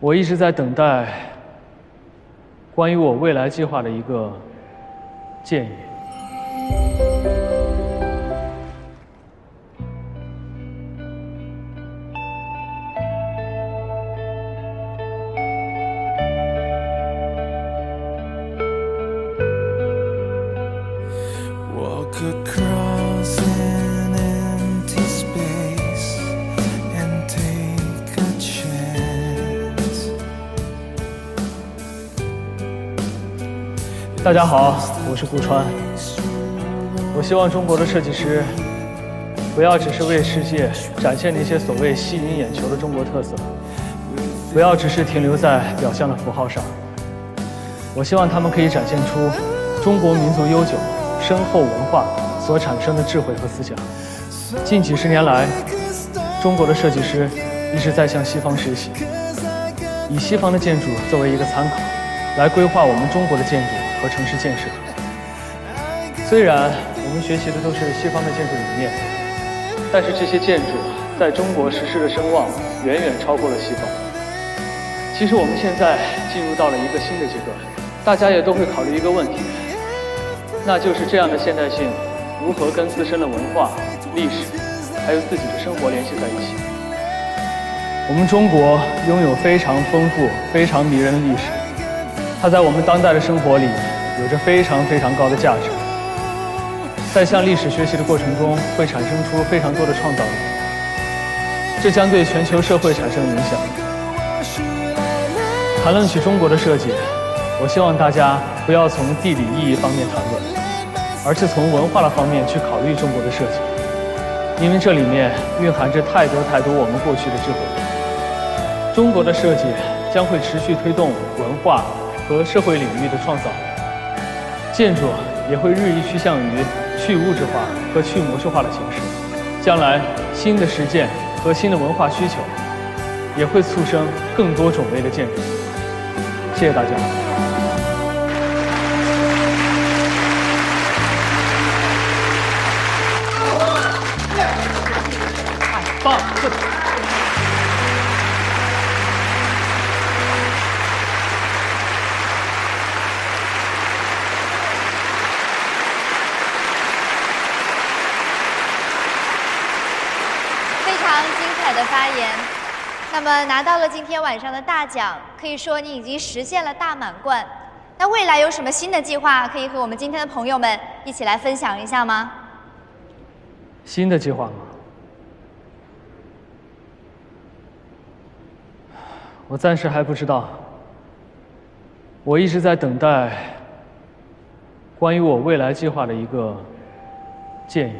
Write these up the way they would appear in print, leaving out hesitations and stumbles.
我一直在等待关于我未来计划的一个建议。Walk across an empty space and take a chance. 大家好，我是顾川。我希望中国的设计师不要只是为世界展现那些所谓吸引眼球的中国特色，不要只是停留在表象的符号上。我希望他们可以展现出中国民族悠久、深厚文化所产生的智慧和思想。近几十年来，中国的设计师一直在向西方学习，以西方的建筑作为一个参考，来规划我们中国的建筑和城市建设。虽然我们学习的都是西方的建筑理念，但是这些建筑在中国实施的声望远远超过了西方。其实我们现在进入到了一个新的阶段，大家也都会考虑一个问题，那就是这样的现代性如何跟自身的文化、历史，还有自己的生活联系在一起。我们中国拥有非常丰富、非常迷人的历史，它在我们当代的生活里有着非常高的价值。在向历史学习的过程中，会产生出非常多的创造力，这将对全球社会产生影响。谈论起中国的设计，我希望大家不要从地理意义方面谈论，而是从文化的方面去考虑中国的设计，因为这里面蕴含着太多我们过去的智慧。中国的设计将会持续推动文化和社会领域的创造，建筑也会日益趋向于去物质化和去模式化的形式。将来新的实践和新的文化需求也会促生更多种类的建筑。谢谢大家。棒！非常精彩的发言。那么拿到了今天晚上的大奖，可以说你已经实现了大满贯。那未来有什么新的计划可以和我们今天的朋友们一起来分享一下吗？新的计划吗？我暂时还不知道。我一直在等待关于我未来计划的一个建议。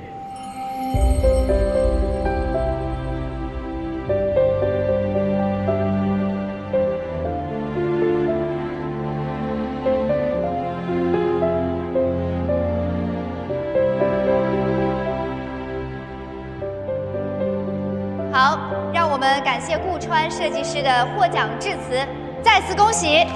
好，让我们感谢顾川设计师的获奖致辞，再次恭喜！